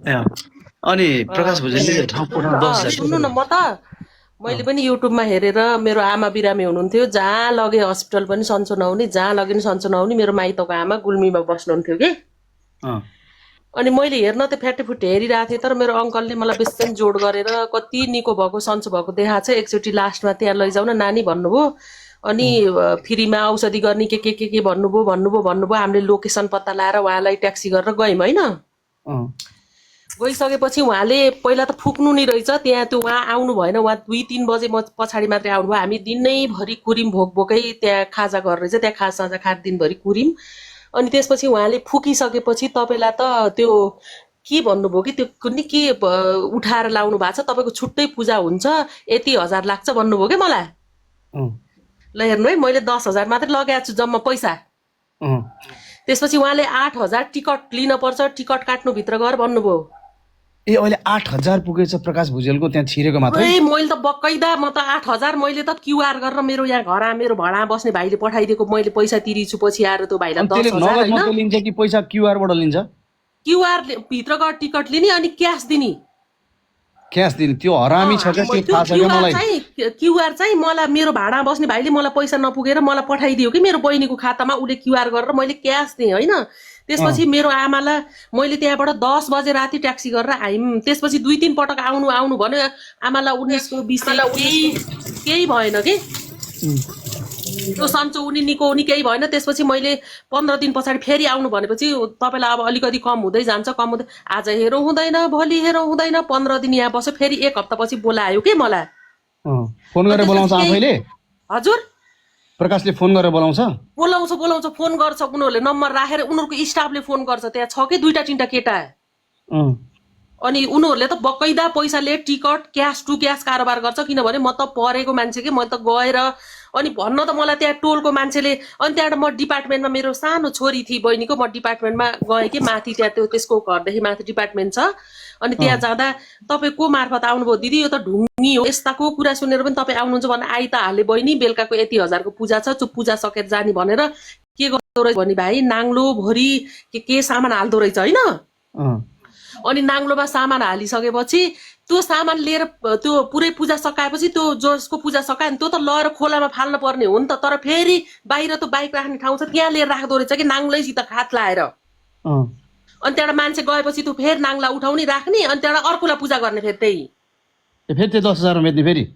अनि प्रकाश भुजेलले ठाउँ पठाउन 10,000 सुन्नु न म त मैले पनि युट्युबमा हेरेर मेरो आमा बिरामी हुनुहुन्थ्यो जहाँ लगे हस्पिटल पनि सन्चो नहुने जहाँ लगे पनि सन्चो नहुने मेरो माइतको आमा गुल्मीमा बस्नुहुन्थ्यो कि अनि मैले हेर्न त फ्याटेफुट हेरिरहेको थिएँ तर मेरो अङ्कलले मलाई बेसी जोड गरेर कति निको भएको सन्चो भएको देखाएको छ एकचोटि लास्टमा त्यहाँ लैजाऊ न नानी भन्नुभयो अनि फ्रीमा औषधि गर्ने के भन्नुभयो हामीले लोकेसन पत्ता लाएर उहाँलाई ट्याक्सी गरेर गयौँ होइन गइसकेपछि उहाँले पहिला त फुक्नु नि रहेछ त्यहाँ त्यो उहाँ आउनु भएन उहाँ 2-3 बजे पछाडि मात्रै आउनुभयो हामी दिनैभरि कुरिम भोकभोकै त्यहाँ खाजा गरेर चाहिँ त्यहाँ खाजा खाएर दिनभरि कुरिम अनि त्यसपछि उहाँले फुकिसकेपछि तपाईँलाई त त्यो के भन्नुभयो कि त्यो कुनै के उठाएर लाउनु भएको छ तपाईँको छुट्टै पूजा हुन्छ यति 1000 लाग्छ भन्नुभयो कि मलाई ल हेर्नु है मैले 10,000 मात्रै लगाएको छु जम्मा पैसा त्यसपछि उहाँले 8,000 टिकट लिन पर्छ टिकट काट्नु भित्र गएर भन्नुभयो ए अहिले 8,000 पुगेछ प्रकाश भुजेलको त्यहाँ छिरेको मात्रै ए मैले त बक्कैदा म त 8,000 मैले त क्युआर गरेर मेरो यहाँ घर मेरो भाडा बस्ने भाइले पठाइदिएको मैले पैसा तिरिछु पछि आएर त्यो भाइलाई 10,000 हैन लिन्छ कि पैसा क्युआर बाट लिन्छ क्युआर भित्र गएर टिकट लिने अनि क्याश दिने क्याश दिने त्यो हरामी छ के त्यो थाहा छैन मलाई क्युआर चाहिँ मलाई मेरो भाडा बस्ने भाइले मलाई पैसा नपुगेर मलाई पठाइदियो कि मेरो बहिनीको खातामा उले क्युआर गरेर मैले क्याश दिएँ हैन त्यसपछि मेरो आमालाई मैले त्यहाँबाट 10 बजे राति ट्याक्सी गरेर आइम त्यसपछि 2-3 पटक आउनु भन्यो आमालाई 19 केही भएन कि त्यो सन्चो उनी निको उनी केही भएन त्यसपछि मैले 15 दिन पछाडि फेरि आउनु भनेपछि तपाईलाई अब अलिकति कम हुँदै जान्छ कम हुँदै आज हेरौँ हुँदैन भोलि हेरौँ हुँदैन 15 दिन यहाँ बस्यो फेरि 1 हप्ता पछि बोलायो के मलाई फोन गरेर बोलाउँछ आफैले हजुर प्रकाशले फोन गरेर बोलाउँछ फोन गर्छ उनीहरूले नम्बर राखेर उनीहरूको स्टाफले फोन गर्छ त्यहाँ छ के 2-3टा केटा अनि उनीहरूले त बक्कैदा पैसाले टिकट क्याश टु क्याश कारोबार गर्छ किनभने म त परेको मान्छे के म त गएर अनि भन्न त मलाई त्यहाँ टोलको मान्छेले अनि त्यहाँबाट म डिपार्टमेन्टमा मेरो सानो छोरी थिए बहिनीको म डिपार्टमेन्टमा गएँ कि माथि त्यहाँ त्यो त्यसको घरदेखि माथि डिपार्टमेन्ट छ अनि त्यहाँ जाँदा तपाईँ को मार्फत आउनुभयो दिदी यो त ढुङ्गी हो यस्ताको कुरा सुनेर पनि तपाईँ आउनुहुन्छ भने आइ त हाले बहिनी बेलुकाको यति 1000 को पूजा छ त्यो पूजा सकेर जाने भनेर के गर्दो रहेछ भने भाइ नाङ्लो भोरी के सामान हाल्दो रहेछ होइन अनि नाङ्लोमा सामान हालिसकेपछि त्यो सामान लिएर त्यो पुरै पूजा सकाएपछि त्यो जसको पूजा सकायो त्यो त लएर खोलामा फाल्न पर्ने हो नि त तर फेरि बाहिर त्यो बाइक राख्ने ठाउँ छ त्यहाँ लिएर राख्दो रहेछ कि नाङ्लैसित खात लाएर अनि त्यहाँबाट मान्छे गएपछि त्यो फेरि नाङ्ला उठाउने राख्ने अनि त्यहाँबाट अर्कोलाई पूजा गर्ने फेरि त्यही 10,000 बेच्ने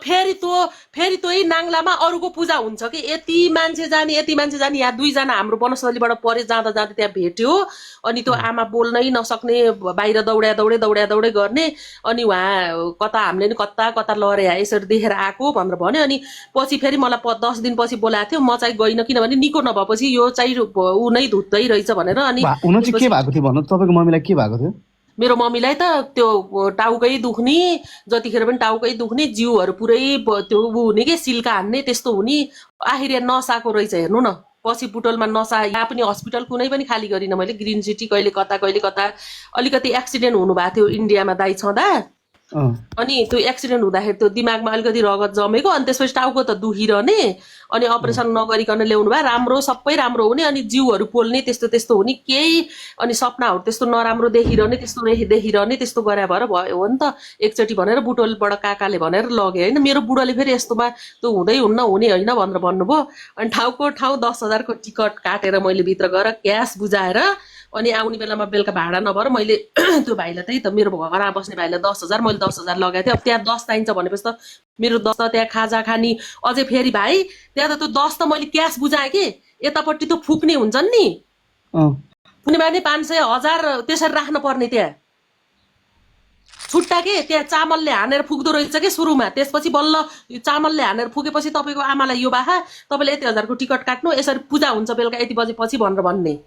फेरि त्यही नाङ्लामा अरूको पूजा हुन्छ कि यति मान्छे जाने यहाँ 2 जना हाम्रो वनस्थलीबाट परे जाँदा त्यहाँ भेट्यो अनि त्यो आमा बोल्नै नसक्ने बाहिर दौडे गर्ने अनि उहाँ कता हामीले नि कता लरे यसरी देखेर आएको भनेर भन्यो अनि पछि फेरि मलाई 10 दिन पछि बोलाएको थियो म चाहिँ गइन किनभने निको नभएपछि यो चाहिँ ऊ नै धुत्दै रहेछ भनेर अनि के भएको थियो भन्नु तपाईको मम्मीलाई के भएको थियो मेरो मम्मीलाई त त्यो टाउकै दुख्ने जतिखेर पनि टाउकै दुख्ने जिउहरू पुरै त्यो हुने के सिल्का हान्ने त्यस्तो हुने आखिर नसाको रहेछ हेर्नु न पछि बुटलमा नसा यहाँ पनि हस्पिटल कुनै पनि खाली गरिन मैले ग्रिन सिटी कहिले कता अलिकति एक्सिडेन्ट हुनु भएको थियो इन्डियामा दाइ छँदा अनि त्यो एक्सिडेन्ट हुँदाखेरि त्यो दिमागमा अलिकति रगत जमेको अनि त्यसपछि टाउको त दुखिरहने अनि अपरेसन नगरिकन ल्याउनु भए राम्रो सबै राम्रो हुने अनि जिउहरू पोल्ने त्यस्तो हुने केही अनि सपनाहरू त्यस्तो नराम्रो देखिरहने त्यस्तो गरे भएर भयो हो नि त एकचोटि भनेर बुटोलबाट काकाले भनेर लगे होइन मेरो बुढोले फेरि यस्तोमा त्यो हुँदै हुन्न हुने होइन भनेर भन्नुभयो अनि ठाउँ 10,000 को टिकट काटेर मैले भित्र गएर क्यास बुझाएर अनि आउने बेलामा बेलुका भाडा नभएर मैले त्यो भाइलाई त्यही त मेरो घरमा बस्ने भाइलाई 10,000 मैले 10,000 लगाएको थिएँ अब त्यहाँ 10 चाहिन्छ भनेपछि त मेरो 10 त त्यहाँ खाजा खानी अझै फेरि भाइ त्यहाँ त त्यो 10 त मैले क्यास बुझाएँ कि यतापट्टि त्यो फुक्ने हुन्छन् नि फुक्ने माने 500,000 त्यसरी राख्न पर्ने त्यहाँ छुट्टा के त्यहाँ चामलले हानेर फुक्दो रहेछ कि सुरुमा त्यसपछि बल्ल चामलले हानेर फुकेपछि तपाईँको आमालाई यो बाहा तपाईँले यति 1000 को टिकट काट्नु यसरी पूजा हुन्छ बेलुका यति बजेपछि भनेर भन्ने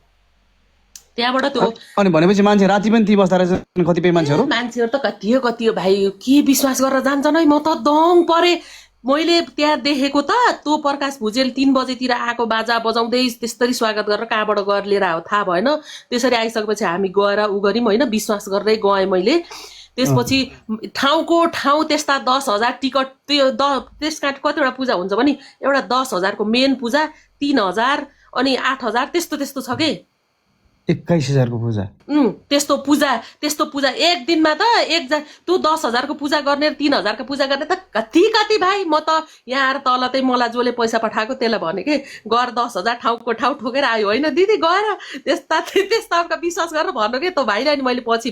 त्यहाँबाट त्यो अनि भनेपछि मान्छे राति पनि ती बस्दा रहेछ कतिपय मान्छेहरू त कति हो भाइ के विश्वास गरेर जान्छन् है म त दङ परे मैले त्यहाँ देखेको त त्यो प्रकाश भुजेल 3 बजेतिर आएको बाजा बजाउँदै त्यसरी स्वागत गरेर कहाँबाट गएर लिएर आयो थाहा भएन त्यसरी आइसकेपछि हामी गएर उ गर्यौं होइन विश्वास गर्दै गएँ मैले त्यसपछि ठाउँको ठाउँ त्यस्ता 10,000 टिकट त्यो त्यसका कतिवटा पूजा हुन्छ भने एउटा 10,000 को मेन पूजा 3,000 अनि 8,000 त्यस्तो छ के 21,000 को पूजा त्यस्तो पूजा एक दिनमा त तँ 10,000 को पूजा गर्ने 3,000 को पूजा गर्ने त कति भाइ। म त यहाँ आएर तल चाहिँ मलाई जसले पैसा पठाएको त्यसलाई भने कि गर 10,000 ठाउँको ठाउँ ठोकेर आयो होइन दिदी गएर त्यस्ता विश्वास गरेर भन्नु कि तँ भाइलाई नि मैले पछि